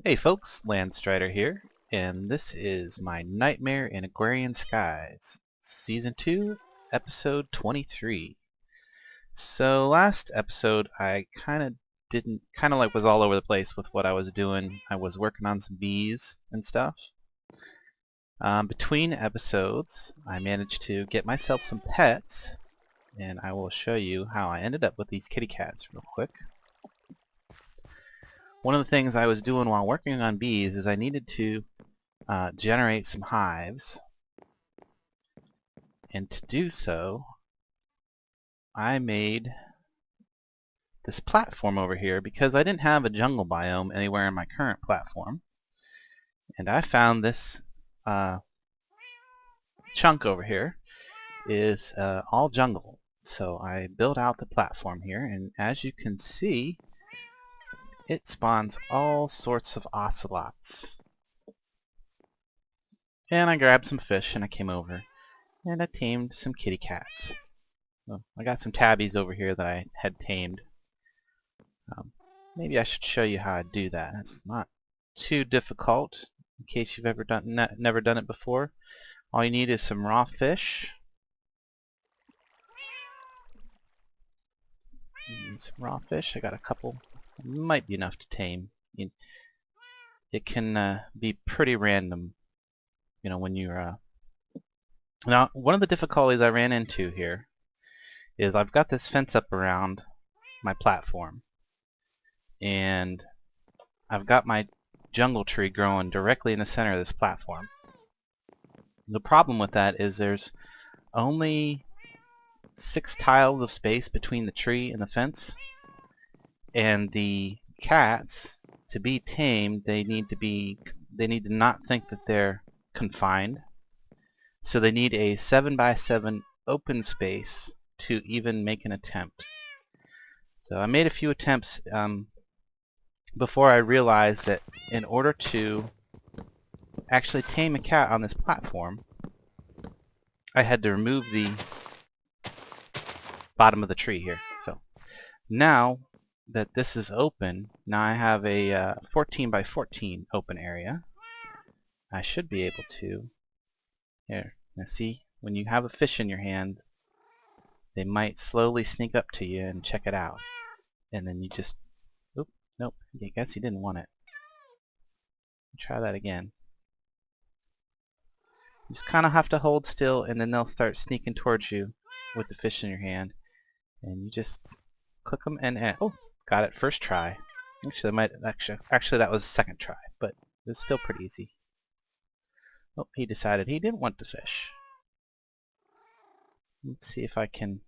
Hey folks, Landstryder here, and this is my Nightmare in Agrarian Skies, Season 2, Episode 23. So last episode I was all over the place with what I was doing. I was working on some bees and stuff. Between episodes I managed to get myself some pets, and I will show you how I ended up with these kitty cats real quick. One of the things I was doing while working on bees is I needed to generate some hives, and to do so I made this platform over here because I didn't have a jungle biome anywhere in my current platform, and I found this chunk over here is all jungle. So I built out the platform here, and as you can see it spawns all sorts of ocelots. And I grabbed some fish and I came over and I tamed some kitty cats. So I got some tabbies over here that I had tamed. Maybe I should show you how I do that. It's not too difficult in case you've never done it before. All you need is some raw fish. Some raw fish. I got a couple. Might be enough to tame. It can be pretty random, you know, when you're Now, one of the difficulties I ran into here is I've got this fence up around my platform, and I've got my jungle tree growing directly in the center of this platform. The problem with that is there's only 6 tiles of space between the tree and the fence, and the cats, to be tamed, they need to not think that they're confined, so they need a 7 by 7 open space to even make an attempt. So I made a few attempts before I realized that in order to actually tame a cat on this platform, I had to remove the bottom of the tree here. So now that this is open, now I have a 14 by 14 open area. I should be able to, here, now see, when you have a fish in your hand, they might slowly sneak up to you and check it out. And then you just, oop, nope, I guess you didn't want it. Try that again. You just kind of have to hold still, and then they'll start sneaking towards you with the fish in your hand. And you just click them and oh, got it first try. Actually that was second try, but it was still pretty easy. Oh, he decided he didn't want the fish. Let's see if I can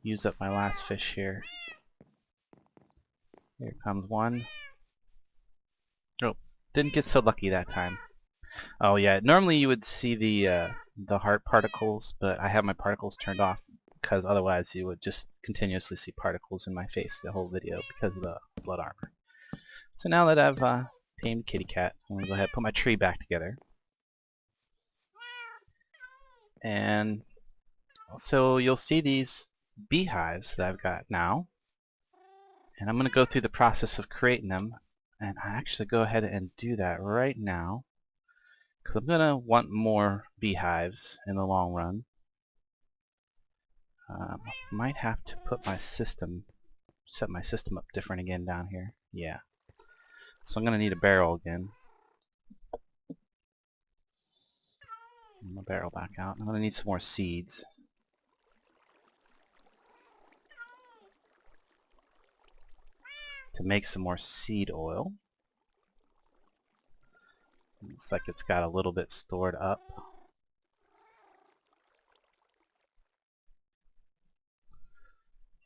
use up my last fish here. Here comes one. Oh, didn't get so lucky that time. Oh yeah, normally you would see the heart particles, but I have my particles turned off because otherwise you would just continuously see particles in my face the whole video because of the blood armor. So now that I've tamed kitty cat, I'm going to go ahead and put my tree back together. And so you'll see these beehives that I've got now, and I'm going to go through the process of creating them, and I actually go ahead and do that right now because I'm going to want more beehives in the long run. Might have to put my system, set my system up different again down here. Yeah. So I'm going to need a barrel again. My barrel back out. I'm going to need some more seeds. To make some more seed oil. Looks like it's got a little bit stored up.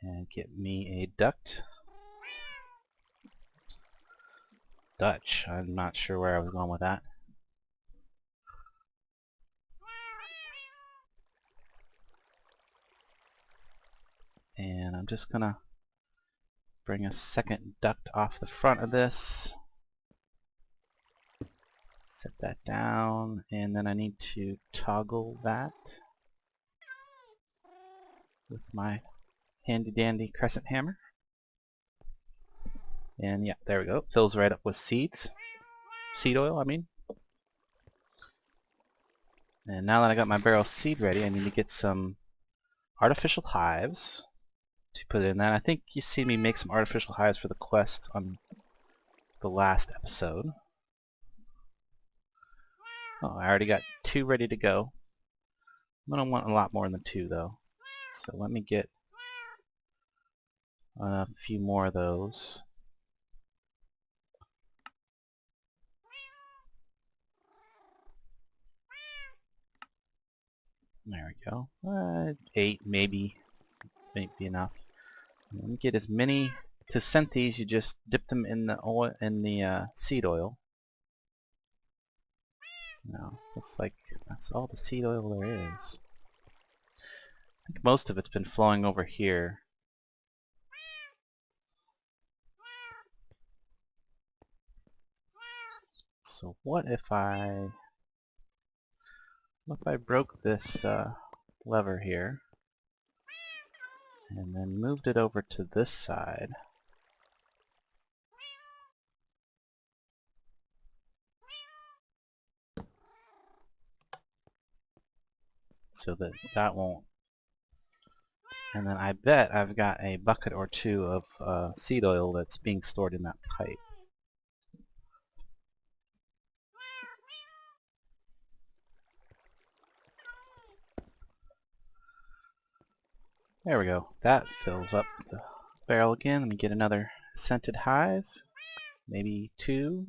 And get me a duct. Dutch. I'm not sure where I was going with that. And I'm just gonna bring a second duct off the front of this. Set that down, and then I need to toggle that with my handy dandy crescent hammer. And yeah, there we go. Fills right up with seeds. Seed oil, I mean. And now that I got my barrel seed ready, I need to get some artificial hives to put in that. I think you see me make some artificial hives for the quest on the last episode. Oh, I already got 2 ready to go. I'm going to want a lot more than 2 though. So let me get a few more of those. There we go. 8 maybe may be enough. Let me get as many. To scent these, you just dip them in the oil, in the seed oil. Now, looks like that's all the seed oil there is. I think most of it's been flowing over here. So what if I broke this lever here and then moved it over to this side? So that that won't. And then I bet I've got a bucket or 2 of seed oil that's being stored in that pipe. There we go. That fills up the barrel again. Let me get another scented hive. Maybe 2,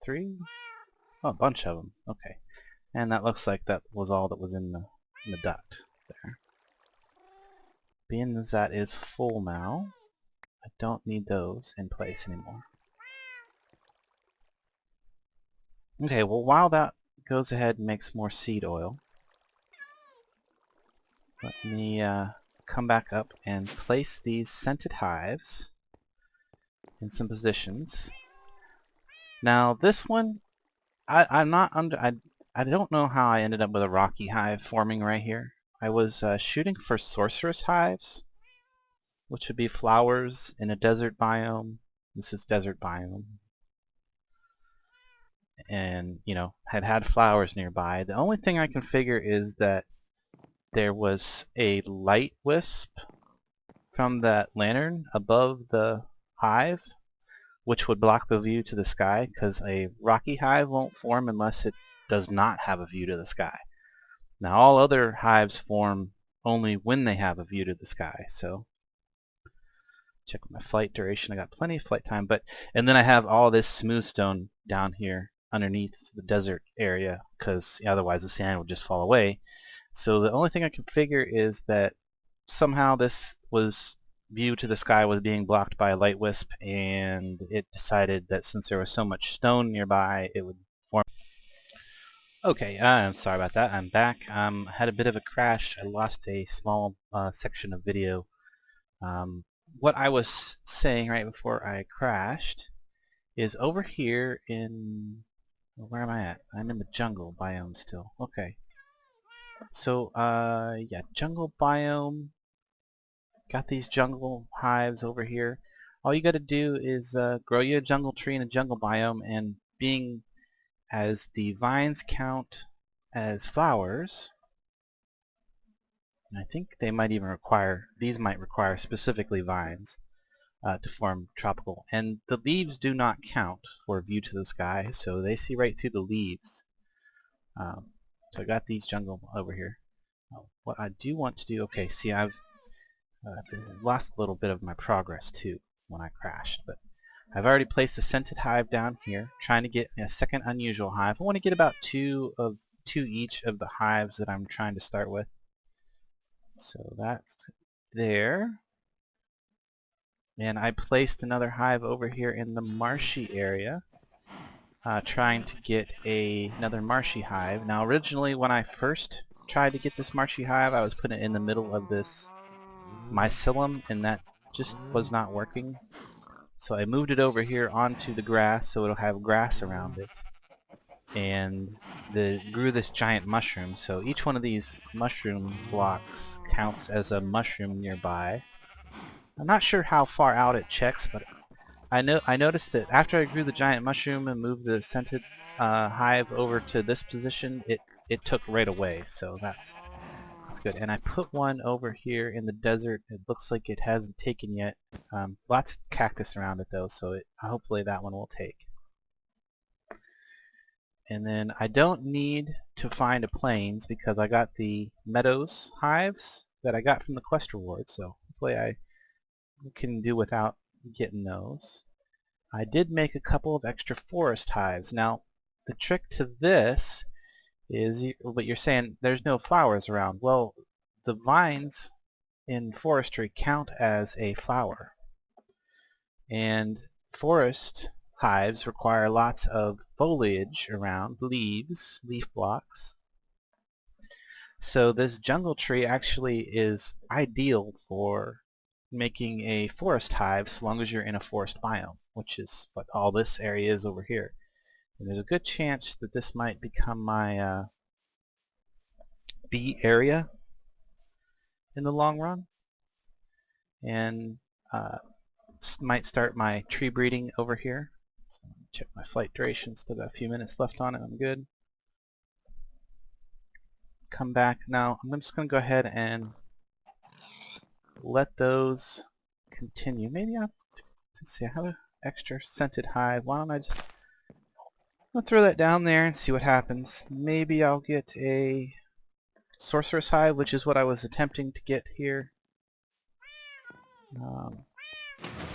3. Oh, a bunch of them. Okay. And that looks like that was all that was in the duct there. Being as that is full now, I don't need those in place anymore. Okay, well while that goes ahead and makes more seed oil, let me come back up and place these scented hives in some positions. Now this one, I don't know how I ended up with a rocky hive forming right here. I was shooting for sorceress hives, which would be flowers in a desert biome. This is desert biome. And, you know, had flowers nearby. The only thing I can figure is that there was a light wisp from that lantern above the hive, which would block the view to the sky, because a rocky hive won't form unless it does not have a view to the sky. Now all other hives form only when they have a view to the sky, so check my flight duration. I got plenty of flight time, and then I have all this smooth stone down here underneath the desert area, because otherwise the sand would just fall away. So the only thing I can figure is that somehow this view to the sky was being blocked by a light wisp, and it decided that since there was so much stone nearby, it would form. Okay, I'm sorry about that. I'm back. I had a bit of a crash. I lost a small section of video. What I was saying right before I crashed is over here in... Where am I at? I'm in the jungle biome still. Okay. So, yeah, jungle biome. Got these jungle hives over here. All you gotta do is grow you a jungle tree in a jungle biome, and being as the vines count as flowers, and I think they might even require, these might require specifically vines to form tropical. And the leaves do not count for view to the sky, so they see right through the leaves. So I got these jungle over here. What I do want to do, okay, see I've lost a little bit of my progress too when I crashed, but I've already placed a scented hive down here, trying to get a second unusual hive. I want to get about two each of the hives that I'm trying to start with. So that's there. And I placed another hive over here in the marshy area, trying to get another marshy hive. Now originally when I first tried to get this marshy hive, I was putting it in the middle of this mycelium, and that just was not working. So I moved it over here onto the grass so it'll have grass around it, and grew this giant mushroom. So each one of these mushroom blocks counts as a mushroom nearby. I'm not sure how far out it checks, but I noticed that after I grew the giant mushroom and moved the scented hive over to this position, it took right away. So that's good. And I put one over here in the desert. It looks like it hasn't taken yet. Lots of cactus around it though, so hopefully that one will take. And then I don't need to find a plains because I got the meadows hives that I got from the quest reward, so hopefully I can do without getting those. I did make a couple of extra forest hives. Now the trick to this is, what you're saying, there's no flowers around. Well, the vines in forestry count as a flower, and forest hives require lots of foliage around, leaves, leaf blocks. So this jungle tree actually is ideal for making a forest hive so long as you're in a forest biome, which is what all this area is over here. And there's a good chance that this might become my bee area in the long run, and might start my tree breeding over here. So check my flight duration, still got a few minutes left on it, I'm good. Come back now. I'm just going to go ahead and let those continue. Maybe let's see, I have an extra scented hive. Why don't I just throw that down there and see what happens. Maybe I'll get a sorceress hive, which is what I was attempting to get here.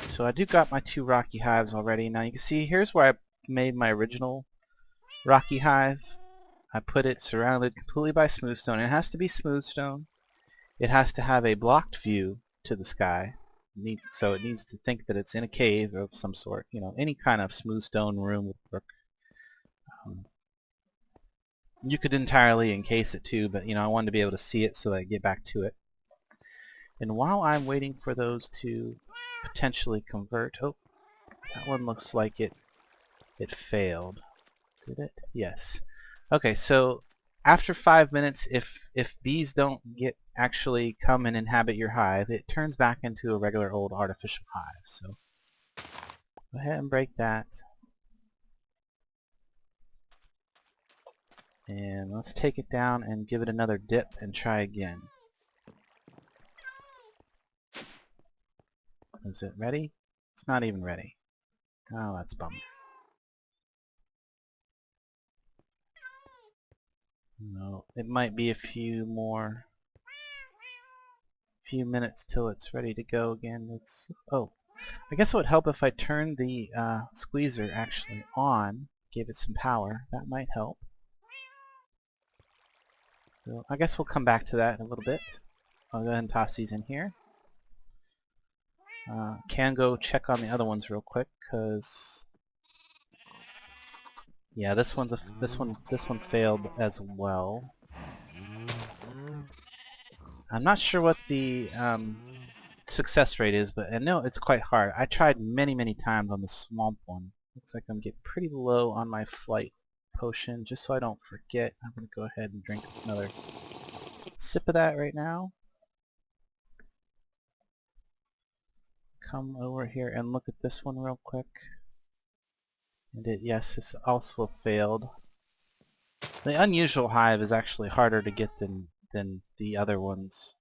So I do got my 2 rocky hives already. Now you can see here's where I made my original rocky hive. I put it surrounded completely by smooth stone. It has to be smooth stone. It has to have a blocked view to the sky. So it needs to think that it's in a cave of some sort. You know, any kind of smooth stone room would work. You could entirely encase it too, but I wanted to be able to see it so that I get back to it. And while I'm waiting for those to potentially convert, oh, that one looks like it failed. Did it? Yes. Okay, so after 5 minutes, if bees don't actually come and inhabit your hive, it turns back into a regular old artificial hive. So go ahead and break that. And let's take it down and give it another dip and try again. Is it ready? It's not even ready. Oh, that's a bummer. No, it might be a few minutes till it's ready to go again. Oh, I guess it would help if I turned the squeezer actually on, gave it some power. That might help. So I guess we'll come back to that in a little bit. I'll go ahead and toss these in here. Can go check on the other ones real quick, cause yeah, this one failed as well. I'm not sure what the success rate is, but I know it's quite hard. I tried many times on the swamp one. Looks like I'm getting pretty low on my flight potion. Just so I don't forget, I'm going to go ahead and drink another sip of that right now. Come over here and look at this one real quick. And yes, this also failed. The unusual hive is actually harder to get than the other ones,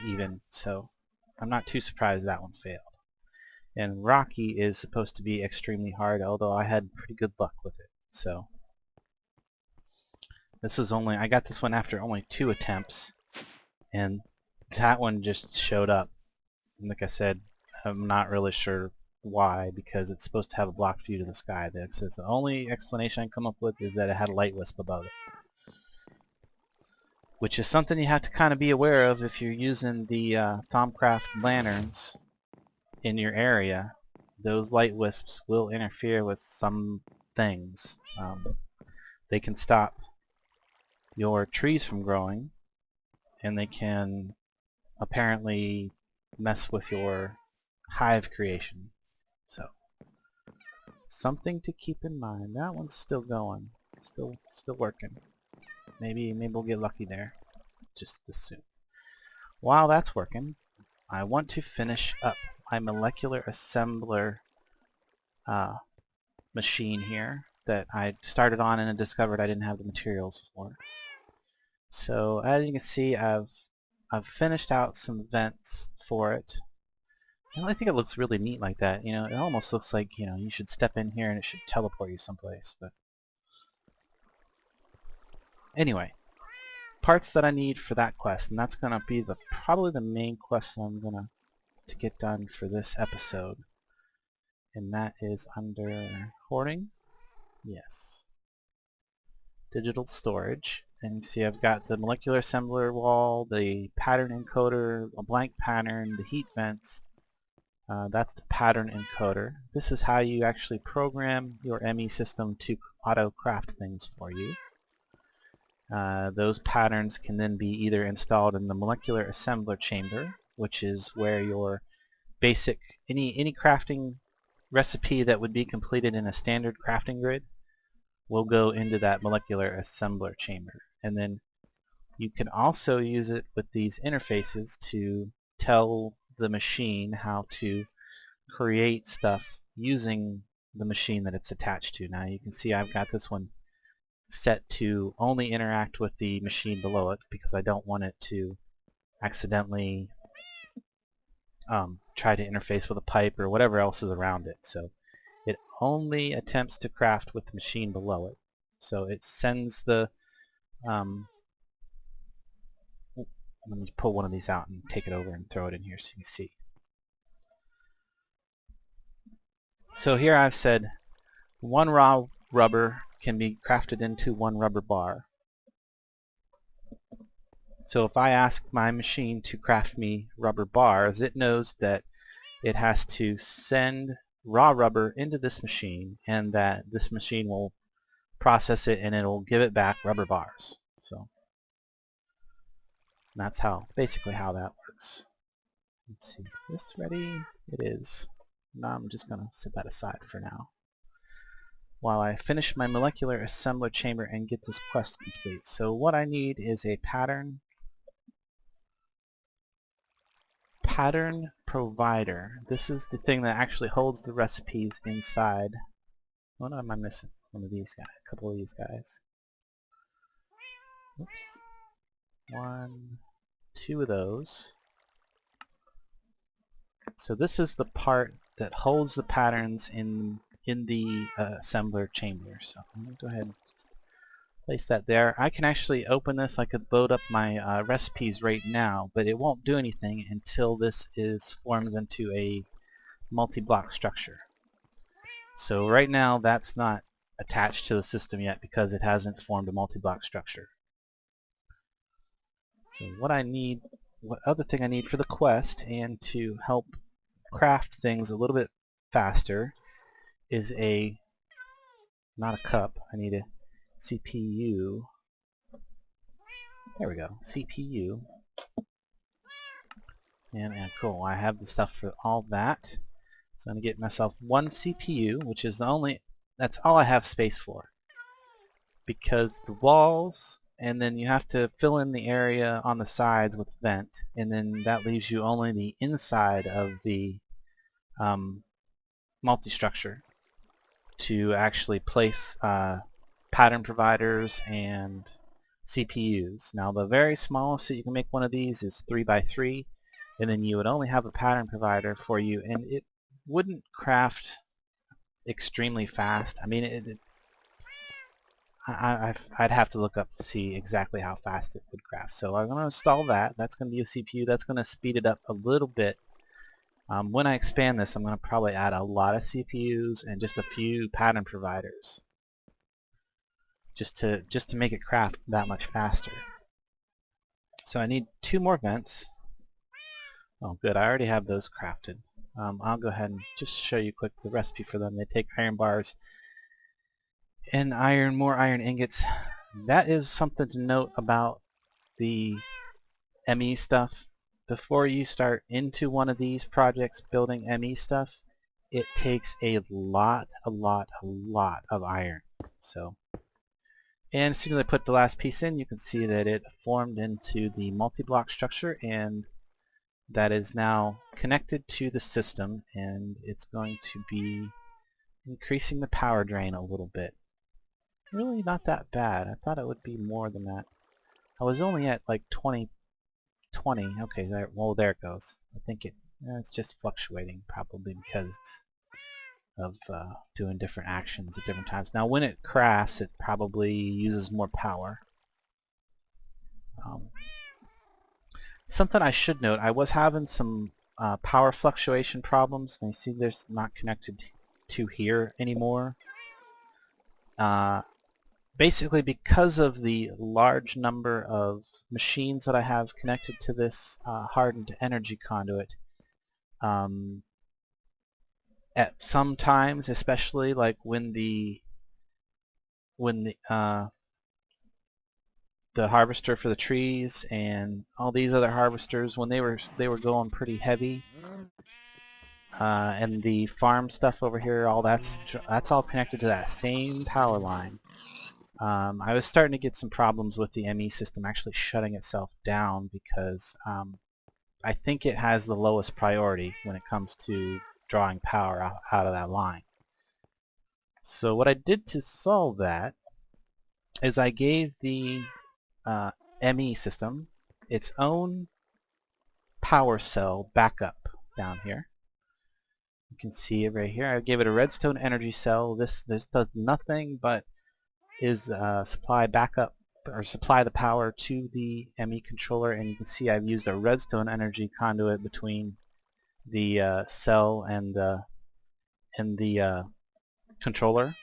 even, so I'm not too surprised that one failed. And rocky is supposed to be extremely hard, although I had pretty good luck with it. So I got this one after only 2 attempts, and that one just showed up. And like I said, I'm not really sure why, because it's supposed to have a blocked view to the sky. The only explanation I can come up with is that it had a light wisp above it, which is something you have to kind of be aware of if you're using the Thaumcraft lanterns in your area. Those light wisps will interfere with some things. They can stop your trees from growing, and they can apparently mess with your hive creation. So something to keep in mind. That one's still going, still working. Maybe we'll get lucky there just this soon. While that's working, I want to finish up my molecular assembler machine here that I started on and discovered I didn't have the materials for. So as you can see, I've finished out some vents for it. I think it looks really neat like that. You know, it almost looks like, you know, you should step in here and it should teleport you someplace. But anyway, parts that I need for that quest, and that's gonna be probably the main quest I'm gonna to get done for this episode. And that is under hoarding. Yes. Digital storage. And you see I've got the molecular assembler wall, the pattern encoder, a blank pattern, the heat vents. That's the pattern encoder. This is how you actually program your ME system to auto-craft things for you. Those patterns can then be either installed in the molecular assembler chamber, which is where your basic, any crafting recipe that would be completed in a standard crafting grid will go into that molecular assembler chamber. And then you can also use it with these interfaces to tell the machine how to create stuff using the machine that it's attached to. Now you can see I've got this one set to only interact with the machine below it because I don't want it to accidentally try to interface with a pipe or whatever else is around it. So it only attempts to craft with the machine below it. So it sends the let me pull one of these out and take it over and throw it in here so you can see. So here I've said one raw rubber can be crafted into one rubber bar. So if I ask my machine to craft me rubber bars, it knows that it has to send raw rubber into this machine and that this machine will process it and it will give it back rubber bars. So that's basically how that works. Let's see, is this ready? It is. Now I'm just going to set that aside for now while I finish my molecular assembler chamber and get this quest complete. So what I need is a pattern provider. This is the thing that actually holds the recipes inside. What am I missing? One of these guys, a couple of these guys. Oops. One, two of those. So this is the part that holds the patterns in the assembler chamber. So I'm going to go ahead and place that there. I can actually open this. I could load up my recipes right now, but it won't do anything until this forms into a multi-block structure. So right now that's not attached to the system yet because it hasn't formed a multi-block structure. So what other thing I need for the quest and to help craft things a little bit faster is not a cup, I need a CPU. There we go, CPU. And cool, I have the stuff for all that. So I'm going to get myself one CPU, which is that's all I have space for. Because the walls, and then you have to fill in the area on the sides with vent, and then that leaves you only the inside of the multi-structure to actually place pattern providers and CPUs. Now the very smallest that you can make one of these is 3x3, and then you would only have a pattern provider for you, and it wouldn't craft extremely fast. I mean, I'd have to look up to see exactly how fast it would craft. So I'm going to install that. That's going to be a CPU. That's going to speed it up a little bit. When I expand this, I'm going to probably add a lot of CPUs and just a few pattern providers, just to make it craft that much faster. So I need 2 more vents. Oh, good. I already have those crafted. I'll go ahead and just show you quick the recipe for them. They take iron bars and more iron ingots. That is something to note about the ME stuff. Before you start into one of these projects building ME stuff, it takes a lot of iron. So, and as soon as I put the last piece in, you can see that it formed into the multi-block structure, and that is now connected to the system, and it's going to be increasing the power drain a little bit. Really not that bad. I thought it would be more than that. I was only at like 20. Okay, there, well, there it goes. I think it's just fluctuating, probably because of doing different actions at different times. Now when it crafts, it probably uses more power. Something I should note, I was having some power fluctuation problems, and you see there's not connected to here anymore. Basically because of the large number of machines that I have connected to this hardened energy conduit, at some times, especially like when the harvester for the trees and all these other harvesters, when they were going pretty heavy, and the farm stuff over here, all that's all connected to that same power line. I was starting to get some problems with the ME system actually shutting itself down because I think it has the lowest priority when it comes to drawing power out of that line. So what I did to solve that is I gave the ME system its own power cell backup down here. You can see it right here. I gave it a redstone energy cell. This does nothing but is supply backup or supply the power to the ME controller, and you can see I've used a redstone energy conduit between the cell and the controller,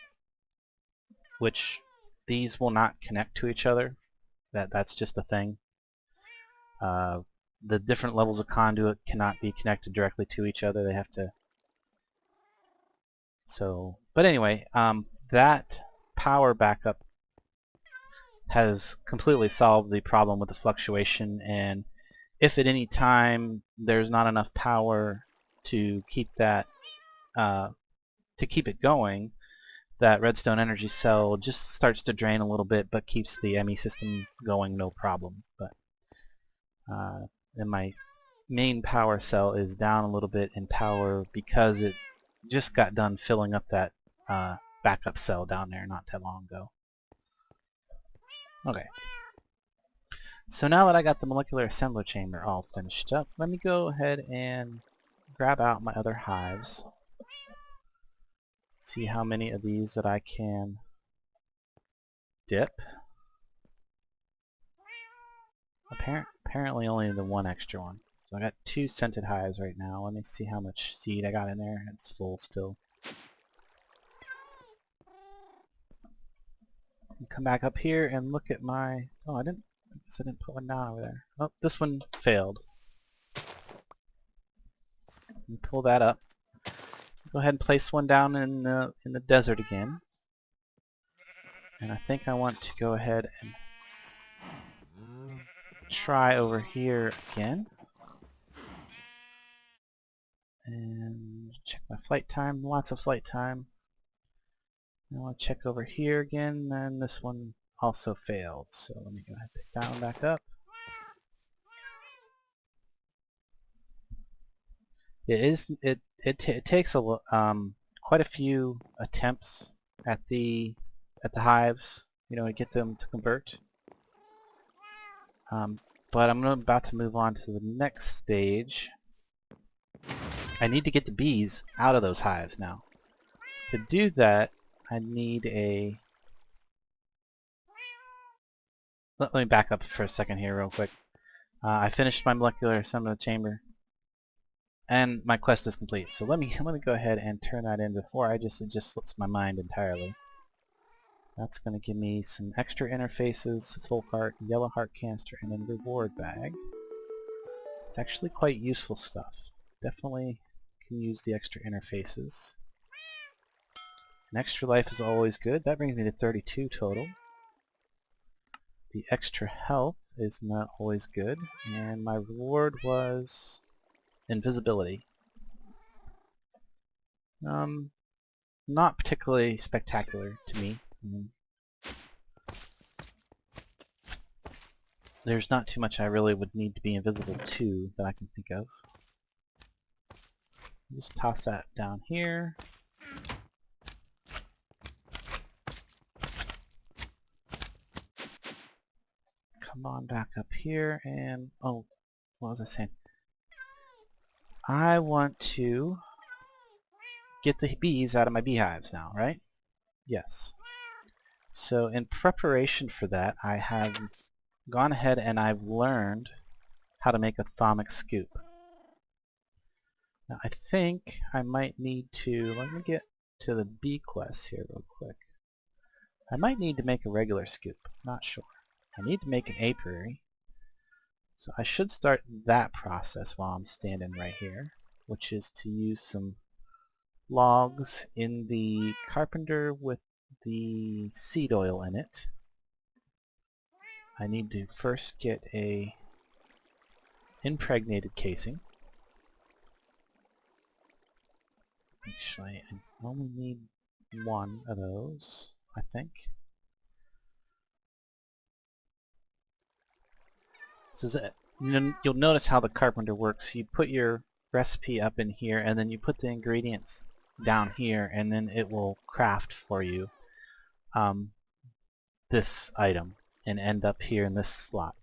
which these will not connect to each other. That's just a thing. The different levels of conduit cannot be connected directly to each other. They have to. So, but anyway, that power backup has completely solved the problem with the fluctuation, and if at any time there's not enough power to keep that to keep it going, that redstone energy cell just starts to drain a little bit but keeps the ME system going no problem. But then my main power cell is down a little bit in power because it just got done filling up that backup cell down there not that long ago. Okay. So now that I got the molecular assembler chamber all finished up, let me go ahead and grab out my other hives. See how many of these that I can dip. Apparently only the one extra one. So I got 2 scented hives right now. Let me see how much seed I got in there. It's full still. Come back up here and look at my... Oh, I guess I didn't put one down over there. Oh, this one failed. Let me pull that up. Go ahead and place one down in the desert again. And I think I want to go ahead and try over here again. And check my flight time. Lots of flight time. Now I'll check over here again, and this one also failed. So let me go ahead and pick that one back up. It takes quite a few attempts at the hives, to get them to convert. But I'm about to move on to the next stage. I need to get the bees out of those hives now. To do that, I need a... Let me back up for a second here real quick. I finished my molecular assembly chamber, and my quest is complete. So let me go ahead and turn that in before it just slips my mind entirely. That's going to give me some extra interfaces, full heart, yellow heart canister, and then reward bag. It's actually quite useful stuff. Definitely can use the extra interfaces. An extra life is always good. That brings me to 32 total. The extra health is not always good, and my reward was invisibility. Not particularly spectacular to me. There's not too much I really would need to be invisible to that I can think of. Just toss that down here. come on back up here and, oh, what was I saying? I want to get the bees out of my beehives now, right? Yes. So in preparation for that, I have gone ahead and I've learned how to make a thermic scoop. Now I think I might need to, let me get to the bee quest here real quick. I might need to make a regular scoop, not sure. I need to make an apiary. So I should start that process while I'm standing right here, which is to use some logs in the carpenter with the seed oil in it. I need to first get a impregnated casing. Actually, I only need one of those, I think. This is it. You'll notice how the carpenter works. You put your recipe up in here, and then you put the ingredients down here, and then it will craft for you this item and end up here in this slot.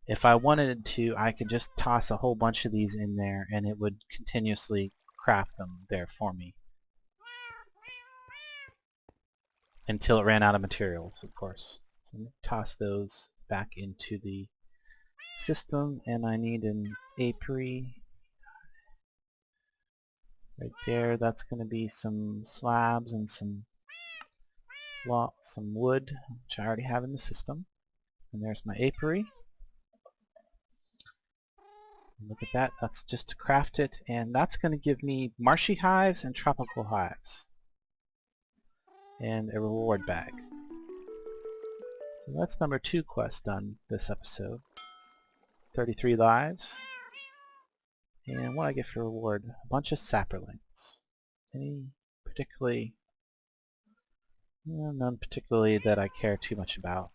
If I wanted to, I could just toss a whole bunch of these in there and it would continuously craft them there for me until it ran out of materials, of course. So I'm going to toss those back into the system, and I need an apiary right there. That's going to be some slabs and some wood, which I already have in the system. And there's my apiary. Look at that, that's just to craft it, and that's going to give me marshy hives and tropical hives. And a reward bag. So that's number 2 quest done this episode. 33 lives. And what I get for reward? A bunch of sapperlings. Any particularly... none particularly that I care too much about.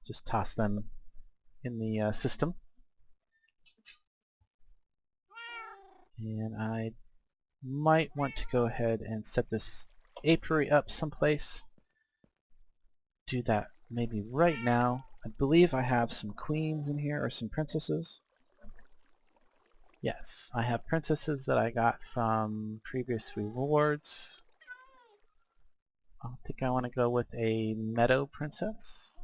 Just toss them in the system. And I might want to go ahead and set this apiary up someplace. Do that maybe right now. I believe I have some queens in here, or some princesses. Yes, I have princesses that I got from previous rewards. I think I want to go with a meadow princess.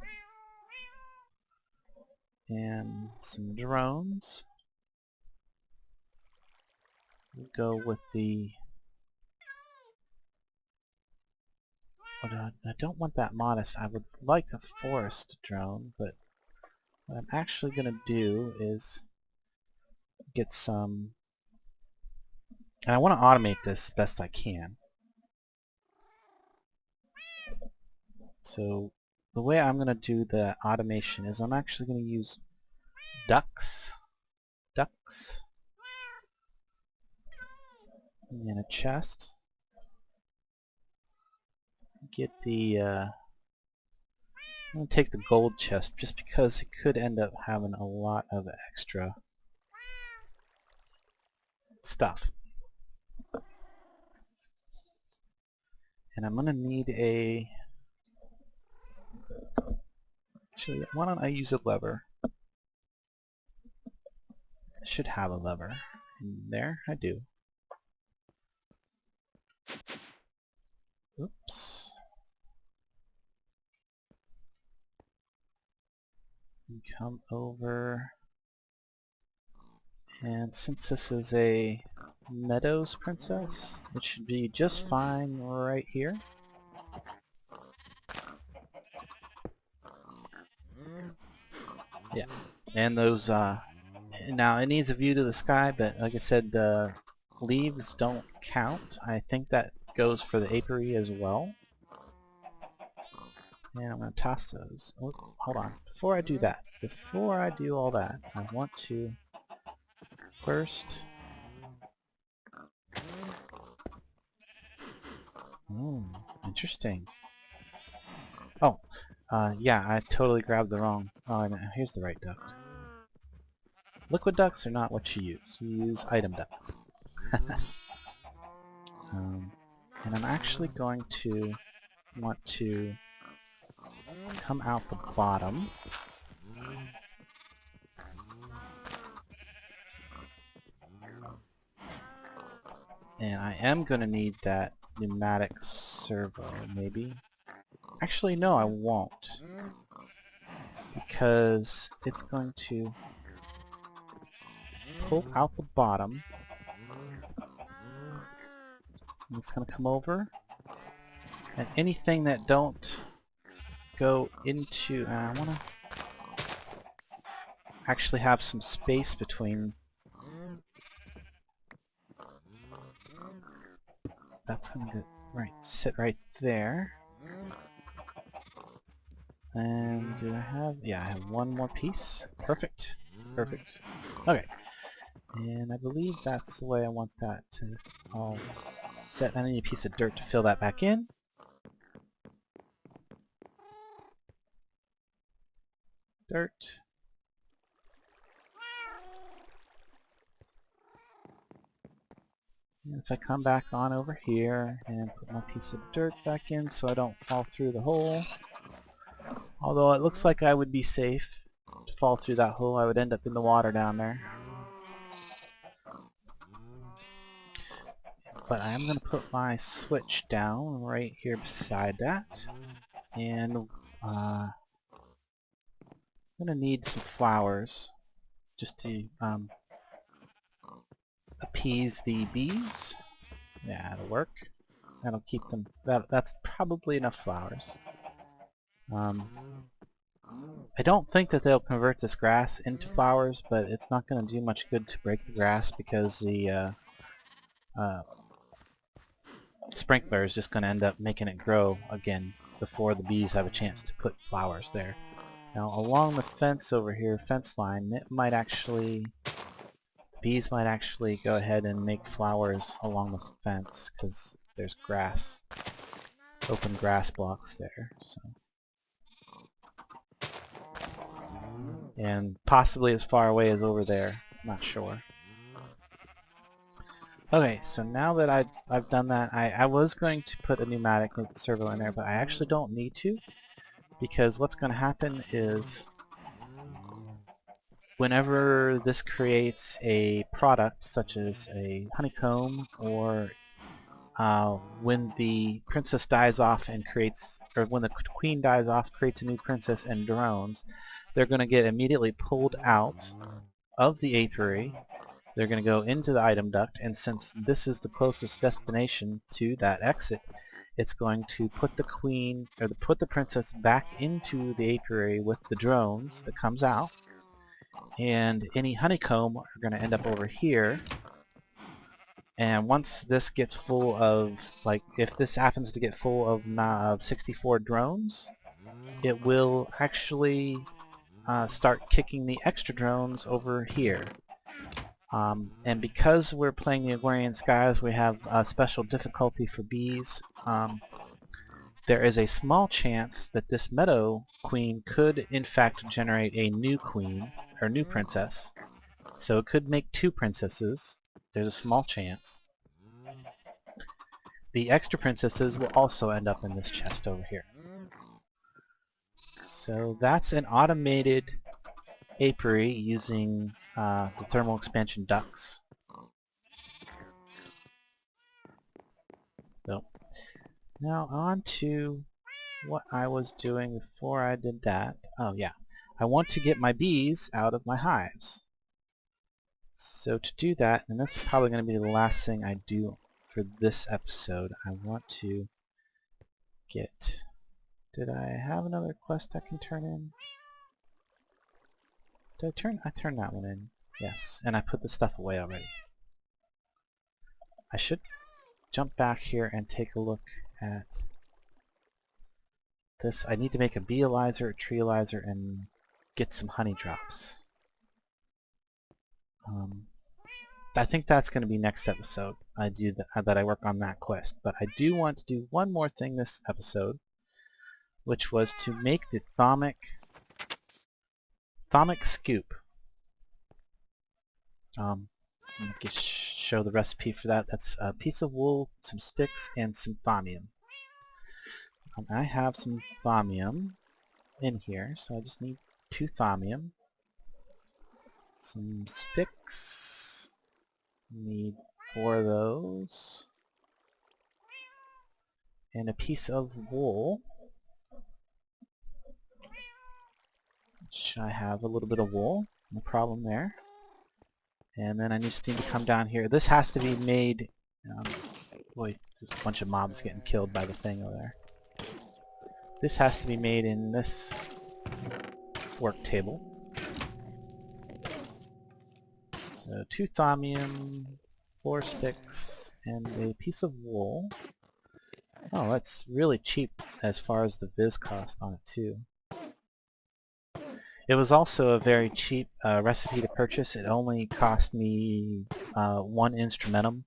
And some drones. We'll go with the... I don't want that modest. I would like a forest drone, but what I'm actually going to do is get some... And I want to automate this best I can. So the way I'm going to do the automation is I'm actually going to use ducks, and a chest. Get the, I'm going to take the gold chest just because it could end up having a lot of extra stuff. And I'm going to need a... Actually, why don't I use a lever? I should have a lever. In there, I do. Oops. And come over. And since this is a Meadows princess, it should be just fine right here. Yeah. And those, now it needs a view to the sky, but like I said, the leaves don't count. I think that goes for the apiary as well. And I'm going to toss those. Oh, hold on. Before I do that, before I do all that, I want to first... interesting. Oh, yeah, I totally grabbed the wrong... Oh, no, here's the right duck. Liquid ducks are not what you use. You use item ducks. And I'm actually going to want to come out the bottom And I am going to need that pneumatic servo, maybe. Actually, no, I won't. Because it's going to pull out the bottom. And it's going to come over. And anything that don't go into... I want to actually have some space between... That's going to sit right there. And do I have... Yeah, I have one more piece. Perfect. Perfect. Okay. And I believe that's the way I want that to all set. I need a piece of dirt to fill that back in. Dirt. And if I come back on over here and put my piece of dirt back in so I don't fall through the hole. Although it looks like I would be safe to fall through that hole, I would end up in the water down there. But I am going to put my switch down right here beside that. And I'm going to need some flowers just to appease the bees. Yeah, that'll work. That'll keep them... That's probably enough flowers. I don't think that they'll convert this grass into flowers, but it's not going to do much good to break the grass because the sprinkler is just going to end up making it grow again before the bees have a chance to put flowers there. Now along the fence over here, fence line, it might actually... bees might actually go ahead and make flowers along the fence because there's grass, open grass blocks there. So. And possibly as far away as over there, I'm not sure. Okay, so now that I've done that, I was going to put a pneumatic servo in there, but I actually don't need to, because what's going to happen is whenever this creates a product, such as a honeycomb, or when the princess dies off and creates, or when the queen dies off, creates a new princess and drones, they're going to get immediately pulled out of the apiary. They're going to go into the item duct, and since this is the closest destination to that exit, it's going to put the queen, or put the princess back into the apiary with the drones that comes out, and any honeycomb are going to end up over here. And once this gets full of, like, if this happens to get full of 64 drones, it will actually start kicking the extra drones over here. And because we're playing the Agrarian Skies, we have a special difficulty for bees. There is a small chance that this meadow queen could in fact generate a new queen, or new princess. So it could make two princesses. There's a small chance. The extra princesses will also end up in this chest over here. So that's an automated apiary using the thermal expansion ducts. So now on to what I was doing before I did that. Oh yeah, I want to get my bees out of my hives. So to do that, and this is probably going to be the last thing I do for this episode, I want to get... Did I have another quest I can turn in? Did I turned that one in. Yes, and I put the stuff away already. I should jump back here and take a look at this. I need to make a beealizer, a treealizer, and get some honey drops. I think that's going to be next episode. That I work on that quest. But I do want to do one more thing this episode, which was to make the thermic scoop. Let me just show the recipe for that. That's a piece of wool, some sticks, and some thaumium. I have some thaumium in here, so I just need 2 thaumium, some sticks, need 4 of those. And a piece of wool. Which I have a little bit of wool. No problem there. And then I just need to come down here. This has to be made... boy, there's a bunch of mobs getting killed by the thing over there. This has to be made in this work table. So 2 thaumium, 4 sticks, and a piece of wool. Oh, that's really cheap as far as the viz cost on it too. It was also a very cheap recipe to purchase. It only cost me 1 instrumentum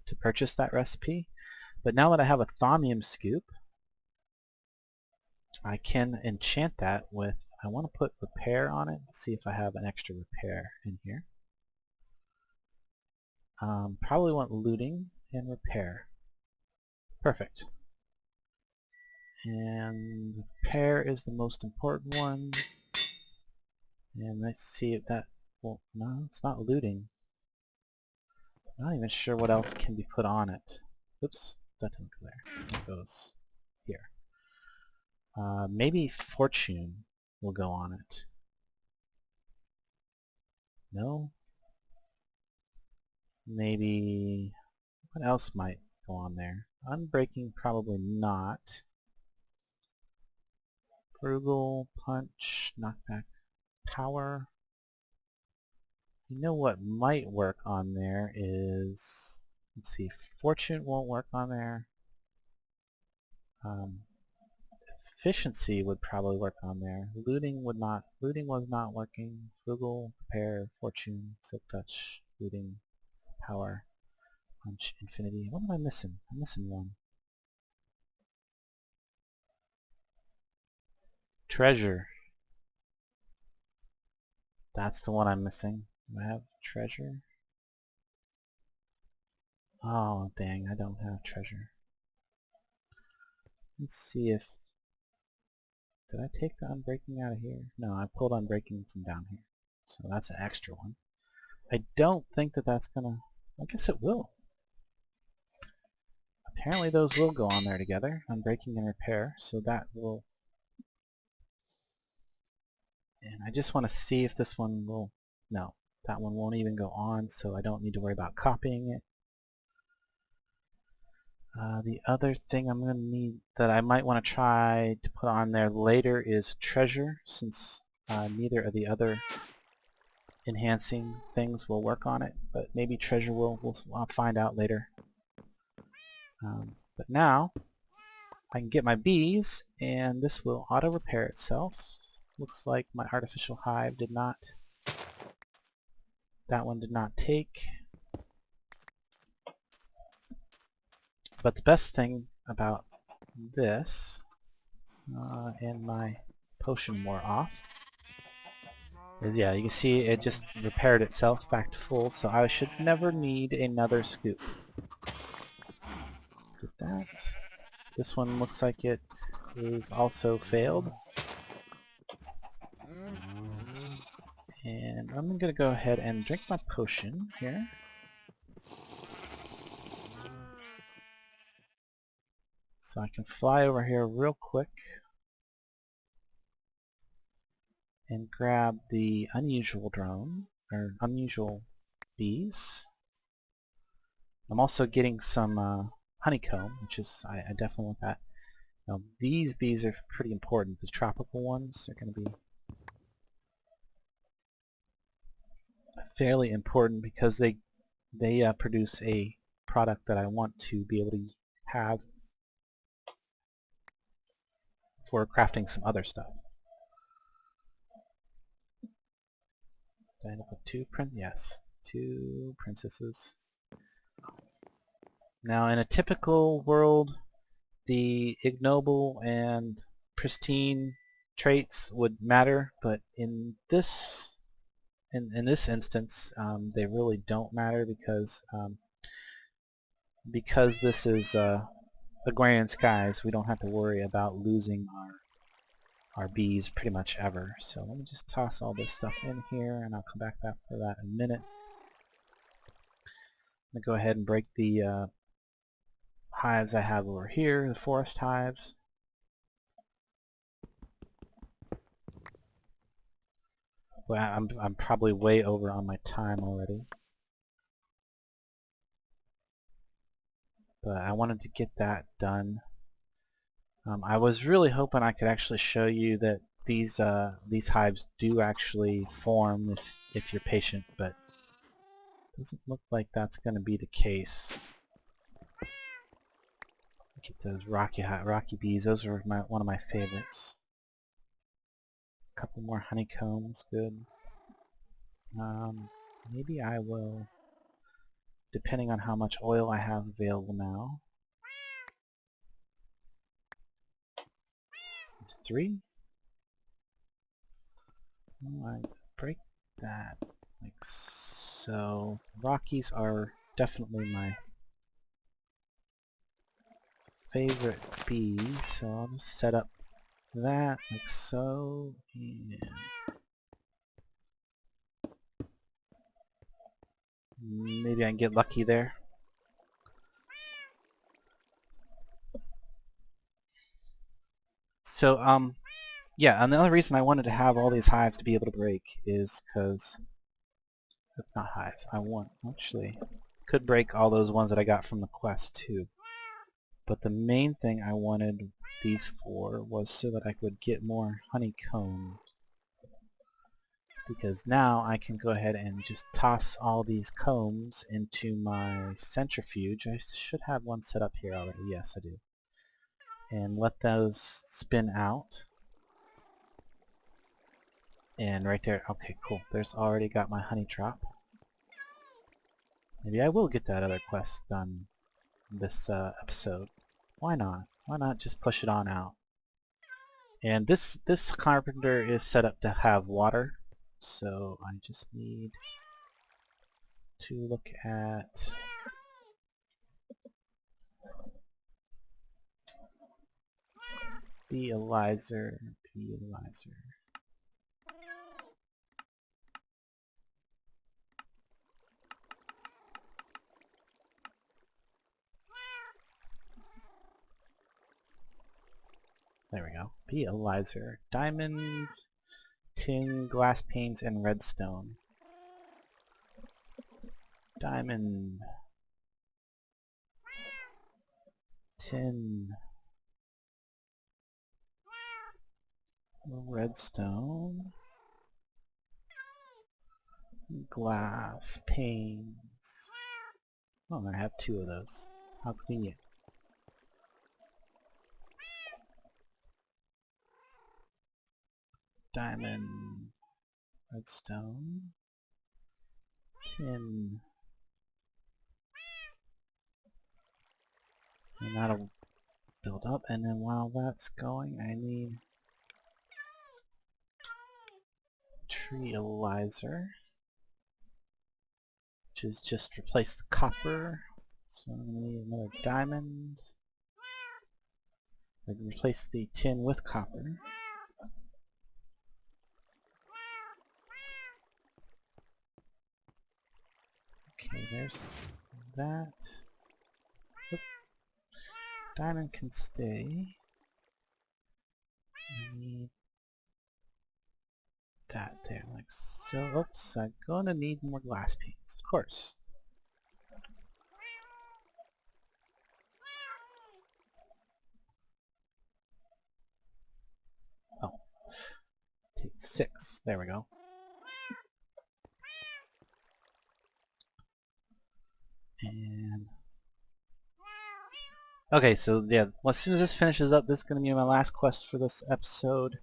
to purchase that recipe. But now that I have a thaumium scoop, I can enchant that with, I want to put repair on it. See if I have an extra repair in here. Probably want looting and repair. Perfect. And repair is the most important one. And let's see if that, well, no, it's not looting. I'm not even sure what else can be put on it. Oops, that didn't go there. It goes here. Maybe fortune will go on it. No? Maybe, what else might go on there? Unbreaking, probably not. Frugal, punch, knockback, power. You know what might work on there is, let's see, fortune won't work on there. Efficiency would probably work on there. Looting would not. Looting was not working. Frugal, repair, fortune, silk touch, looting, power, punch, infinity. What am I missing? I'm missing one. Treasure. That's the one I'm missing. Do I have treasure? Oh, dang, I don't have treasure. Let's see if... Did I take the unbreaking out of here? No, I pulled unbreaking from down here. So that's an extra one. I don't think that that's gonna... I guess it will. Apparently those will go on there together, unbreaking and repair, so that will... And I just want to see if this one will... No, that one won't even go on, so I don't need to worry about copying it. The other thing I'm going to need that I might want to try to put on there later is treasure, since neither of the other enhancing things will work on it, but maybe treasure will. I'll find out later. But now I can get my bees, and this will auto-repair itself. Looks like my artificial hive did not. That one did not take. But the best thing about this, and my potion wore off, is yeah, you can see it just repaired itself back to full, so I should never need another scoop. Did that. This one looks like it is also failed. And I'm going to go ahead and drink my potion here. So I can fly over here real quick and grab the unusual drone, or unusual bees. I'm also getting some honeycomb, which is, I definitely want that. Now these bees are pretty important. The tropical ones are going to be fairly important because they produce a product that I want to be able to have for crafting some other stuff. Did I end up with 2 Yes, 2 princesses. Now in a typical world, the ignoble and pristine traits would matter, but in this instance, they really don't matter because this is Agrarian Skies. We don't have to worry about losing our bees pretty much ever. So let me just toss all this stuff in here, and I'll come back for that in a minute. I'm going to go ahead and break the hives I have over here, the forest hives. Well, I'm probably way over on my time already. But I wanted to get that done. I was really hoping I could actually show you that these hives do actually form if you're patient, but it doesn't look like that's going to be the case. Get those rocky bees. Those are one of my favorites. A couple more honeycombs, good. Maybe I will, depending on how much oil I have available now. 3. I break that like so. Rockies are definitely my favorite bees, so I'll just set up that like so, and maybe I can get lucky there. So yeah, and the other reason I wanted to have all these hives to be able to break is because, not hives, actually could break all those ones that I got from the quest too. But the main thing I wanted these for was so that I could get more honeycomb. Because now I can go ahead and just toss all these combs into my centrifuge. I should have one set up here already. Yes, I do. And let those spin out. And right there, okay, cool. There's already got my honey drop. Maybe I will get that other quest done this episode. Why not? Why not just push it on out? And this carpenter is set up to have water, so I just need to look at the Elizer. There we go. Elizer. Diamond, tin, glass panes, and redstone. Diamond. Tin. Redstone. Glass panes. Oh, I have 2 of those. How convenient. Diamond. Redstone. Tin. And that'll build up, and then while that's going, I need tree Elizer, which is just replace the copper. So I'm going to need another diamond. I can replace the tin with copper. Okay, there's that. Oop. Diamond can stay. I need that there, like so. Oops, I'm gonna need more glass panes, of course. Oh, take 6. There we go. And okay, so yeah, well, as soon as this finishes up, this is going to be my last quest for this episode.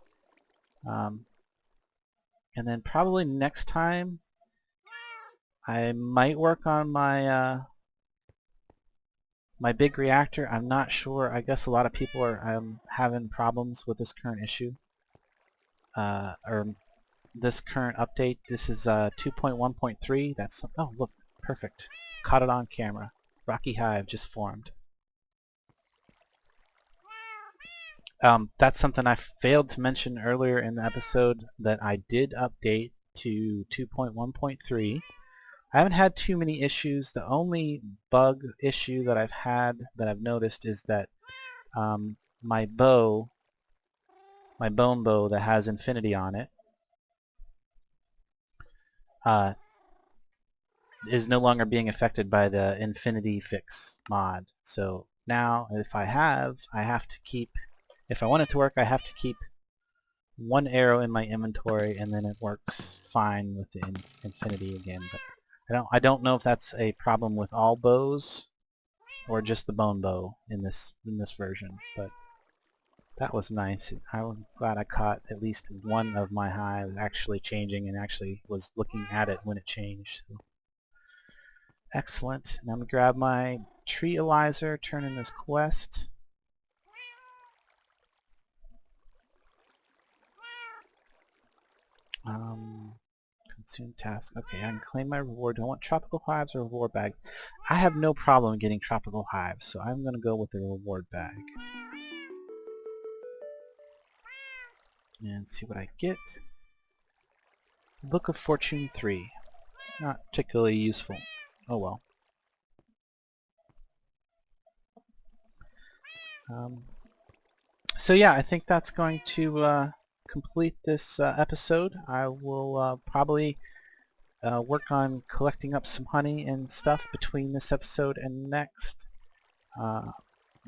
And then probably next time, I might work on my my big reactor. I'm not sure. I guess a lot of people are having problems with this current issue, or this current update. This is 2.1.3. That's, oh look, perfect. Caught it on camera. Rocky Hive just formed. That's something I failed to mention earlier in the episode, that I did update to 2.1.3. I haven't had too many issues. The only bug issue that I've noticed is that my bow, my bone bow that has infinity on it, uh, is no longer being affected by the infinity fix mod. So now if I have to keep, if I want it to work, I have to keep one arrow in my inventory, and then it works fine with the infinity again. But I don't know if that's a problem with all bows or just the bone bow in this version. But that was nice. I'm glad I caught at least one of my hives actually changing and actually was looking at it when it changed. So, excellent. Now I'm going to grab my tree Elizer, turn in this quest. Consume task. Okay, I can claim my reward. Do I want tropical hives or reward bags? I have no problem getting tropical hives, so I'm going to go with the reward bag. And see what I get. Book of Fortune 3. Not particularly useful. Oh well. So yeah, I think that's going to complete this episode. I will probably work on collecting up some honey and stuff between this episode and next.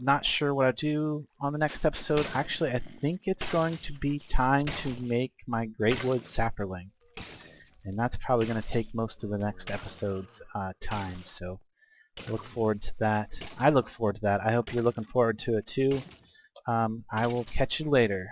Not sure what I'll do on the next episode. Actually, I think it's going to be time to make my Greatwood sapperling. And that's probably going to take most of the next episode's time. So I look forward to that. I look forward to that. I hope you're looking forward to it too. I will catch you later.